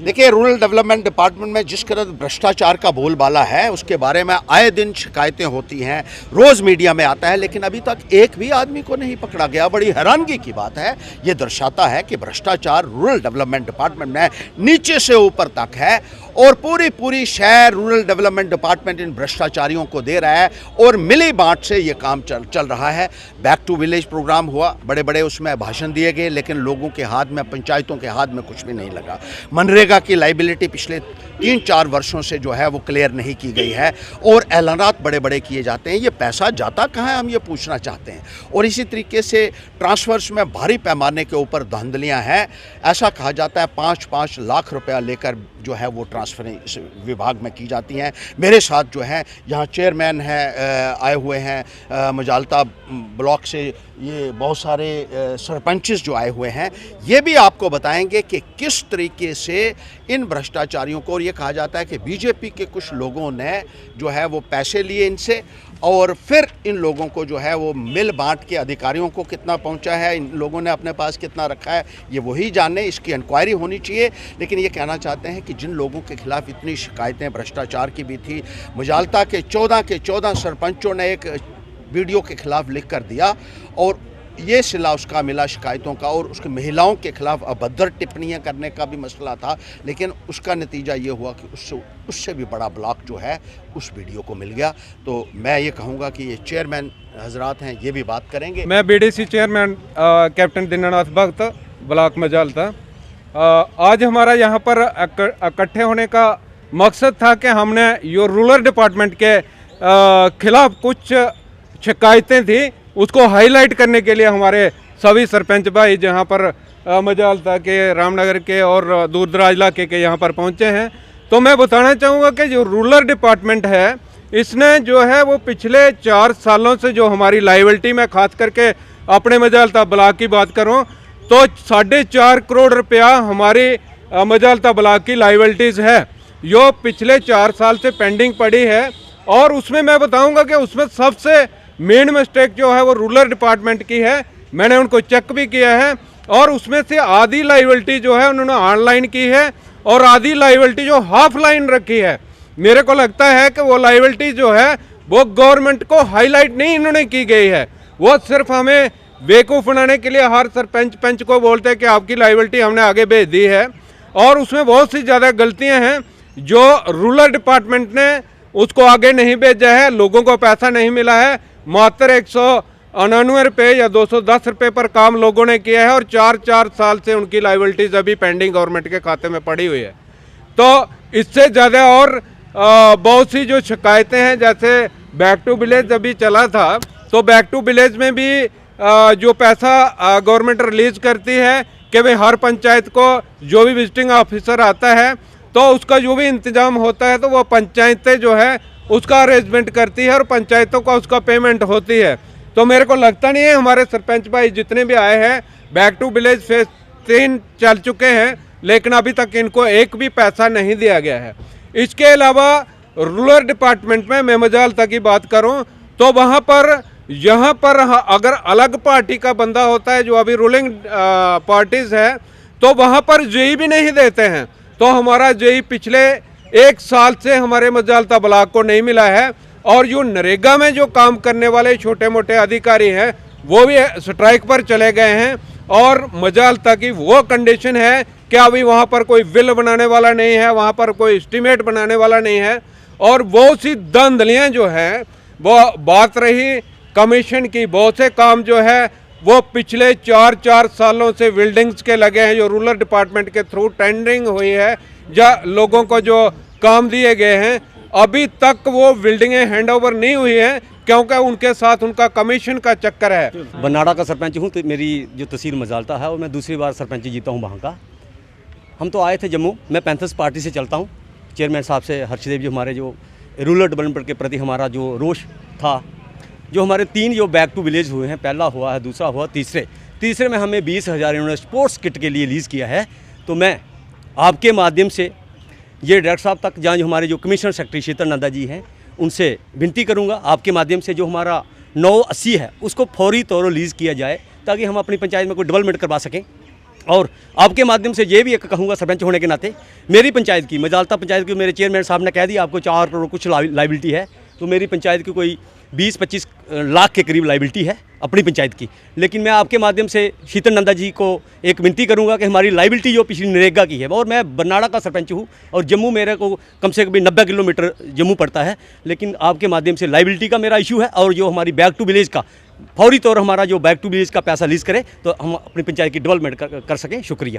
देखिए, rural development department में जिस तरह भ्रष्टाचार का बोलबाला है उसके बारे में आए दिन शिकायतें होती हैं, रोज़ मीडिया में आता है, लेकिन अभी तक एक भी आदमी को नहीं पकड़ा गया। बड़ी हैरानगी की बात है। ये दर्शाता है कि भ्रष्टाचार रूरल डेवलपमेंट डिपार्टमेंट में नीचे से ऊपर तक है और पूरी शहर रूरल डेवलपमेंट डिपार्टमेंट इन भ्रष्टाचारियों को दे रहा है और मिली बांट से ये काम चल रहा है। बैक टू विलेज प्रोग्राम हुआ, बड़े बड़े उसमें भाषण दिए गए, लेकिन लोगों के हाथ में, पंचायतों के हाथ में कुछ भी नहीं लगा। मनरेगा की लाइबिलिटी पिछले 3-4 वर्षों से जो है वो क्लियर नहीं की गई है और ऐलानात बड़े बड़े किए जाते हैं। ये पैसा जाता कहाँ है, हम ये पूछना चाहते हैं। और इसी तरीके से ट्रांसफर्स में भारी पैमाने के ऊपर धांधलियाँ हैं। ऐसा कहा जाता है 5-5 लाख रुपया लेकर जो है वो ट्रांसफर इस विभाग में की जाती हैं। मेरे साथ जो है यहाँ चेयरमैन है आए हुए हैं मजालता ब्लॉक से, ये बहुत सारे सरपंचेस जो आए हुए हैं, ये भी आपको बताएंगे कि किस तरीके से इन भ्रष्टाचारियों को, और ये कहा जाता है कि बीजेपी के कुछ लोगों ने जो है वो पैसे लिए इनसे और फिर इन लोगों को जो है वो मिल बांट के अधिकारियों को कितना पहुंचा है, इन लोगों ने अपने पास कितना रखा है, ये वही जाने। इसकी इंक्वायरी होनी चाहिए। लेकिन ये कहना चाहते हैं कि जिन लोगों के खिलाफ इतनी शिकायतें भ्रष्टाचार की भी थी, मजालता के 14 सरपंचों ने एक वीडियो के खिलाफ लिख कर दिया और ये सिला उसका मिला शिकायतों का, और उसके महिलाओं के खिलाफ अभद्र टिप्पणियां करने का भी मसला था। लेकिन उसका नतीजा ये हुआ कि उससे भी बड़ा ब्लॉक जो है उस वीडियो को मिल गया। तो मैं ये कहूँगा कि ये चेयरमैन हजरात हैं, ये भी बात करेंगे। मैं बीडीसी चेयरमैन कैप्टन दीनानाथ भगत, ब्लॉक मजालता। आज हमारा यहाँ पर इकट्ठे होने का मकसद था कि हमने ये रूरल डिपार्टमेंट के खिलाफ कुछ शिकायतें थी, उसको हाईलाइट करने के लिए हमारे सभी सरपंच भाई जहाँ पर मजालता के, रामनगर के और दूर दराज इलाके के यहाँ पर पहुँचे हैं। तो मैं बताना चाहूँगा कि जो रूरल डिपार्टमेंट है, इसने जो है वो पिछले 4 सालों से जो हमारी लाइबिलिटी में खास करके अपने मजालता ब्लॉक की बात करूँ तो 4.5 करोड़ रुपया हमारी मजालता ब्लॉक की लाइबिलिटीज़ है, जो पिछले 4 साल से पेंडिंग पड़ी है। और उसमें मैं बताऊँगा कि उसमें सबसे मेन मिस्टेक जो है वो रूरल डिपार्टमेंट की है। मैंने उनको चेक भी किया है और उसमें से आधी लाइबिलिटी जो है उन्होंने ऑनलाइन की है और आधी लाइबिलिटी जो हाफ लाइन रखी है। मेरे को लगता है कि वो लाइबिलिटी जो है वो गवर्नमेंट को हाईलाइट नहीं इन्होंने की गई है, वो सिर्फ हमें बेवकूफ़ बनाने के लिए हर सरपंच पंच को बोलते हैं कि आपकी लाइबिलिटी हमने आगे भेज दी है। और उसमें बहुत सी ज़्यादा गलतियाँ हैं जो रूरल डिपार्टमेंट ने उसको आगे नहीं भेजा है, लोगों को पैसा नहीं मिला है। मात्र 199 रुपये या 210 रुपये पर काम लोगों ने किया है और 4 साल से उनकी लाइबिलिटीज अभी पेंडिंग गवर्नमेंट के खाते में पड़ी हुई है। तो इससे ज़्यादा और बहुत सी जो शिकायतें हैं, जैसे बैक टू विलेज अभी चला था, तो बैक टू विलेज में भी जो पैसा गवर्नमेंट रिलीज़ करती है कि भाई हर पंचायत को जो भी विजिटिंग ऑफिसर आता है तो उसका जो भी इंतज़ाम होता है तो वो पंचायतें जो है उसका अरेंजमेंट करती है और पंचायतों का उसका पेमेंट होती है। तो मेरे को लगता नहीं है हमारे सरपंच भाई जितने भी आए हैं, बैक टू विलेज फेज 3 चल चुके हैं, लेकिन अभी तक इनको एक भी पैसा नहीं दिया गया है। इसके अलावा रूरल डिपार्टमेंट में मैं मजालता की बात करूं तो वहां पर यहाँ पर अगर अलग पार्टी का बंदा होता है, जो अभी रूलिंग पार्टीज है, तो वहाँ पर जेई भी नहीं देते हैं। तो हमारा जेई पिछले 1 साल से हमारे मजालता ब्लॉक को नहीं मिला है। और जो नरेगा में जो काम करने वाले छोटे मोटे अधिकारी हैं वो भी स्ट्राइक पर चले गए हैं। और मजालता की वो कंडीशन है कि अभी वहाँ पर कोई बिल बनाने वाला नहीं है, वहाँ पर कोई एस्टीमेट बनाने वाला नहीं है। और बहुत सी धांधलियाँ जो हैं, वो बात रही कमीशन की, बहुत से काम जो है वो पिछले 4 सालों से बिल्डिंग्स के लगे हैं, जो रूरल डिपार्टमेंट के थ्रू टेंडरिंग हुई है या लोगों को जो काम दिए गए हैं, अभी तक वो बिल्डिंगें हैंड ओवर नहीं हुई हैं क्योंकि उनके साथ उनका कमीशन का चक्कर है। बनाड़ा का सरपंच हूँ, तो मेरी जो तहसील मजालता है और मैं दूसरी बार सरपंच जीता हूँ वहाँ का। हम तो आए थे जम्मू, मैं पैंथर्स पार्टी से चलता हूँ। चेयरमैन साहब से हर्षदेव जी, हमारे जो रूरल डेवलपमेंट के प्रति हमारा जो रोष था, जो हमारे 3 जो बैक टू विलेज हुए हैं, पहला हुआ है, दूसरा हुआ, तीसरे में हमें 20,000 इन्होंने स्पोर्ट्स किट के लिए लीज़ किया है। तो मैं आपके माध्यम से ये डायरेक्टर साहब तक, जहाँ जो हमारे जो कमिश्नर सेक्रेटरी शीतल नंदा जी हैं, उनसे विनती करूँगा आपके माध्यम से जो हमारा 980 है उसको फौरी तौर लीज़ किया जाए ताकि हम अपनी पंचायत में कोई डेवलपमेंट करवा सकें। और आपके माध्यम से ये भी एक कहूँगा सरपंच होने के नाते, मेरी पंचायत की मजालता पंचायत की मेरे चेयरमैन साहब ने कह दिया आपको 4 करोड़ कुछ लाइबिलिटी है, तो मेरी पंचायत की कोई 20-25 लाख के करीब लाइबिलिटी है अपनी पंचायत की। लेकिन मैं आपके माध्यम से शीतल नंदा जी को एक विनती करूंगा कि हमारी लाइबिलिटी जो पिछली नरेगा की है, और मैं बरनाड़ा का सरपंच हूं और जम्मू मेरे को कम से कम 90 किलोमीटर जम्मू पड़ता है, लेकिन आपके माध्यम से लाइबिलिटी का मेरा इशू है। और जो हमारी बैक टू विलेज का फौरी तौर हमारा जो बैक टू विलेज का पैसा रिलीज़ करे तो हम अपनी पंचायत की डेवलपमेंट कर सकें। शुक्रिया।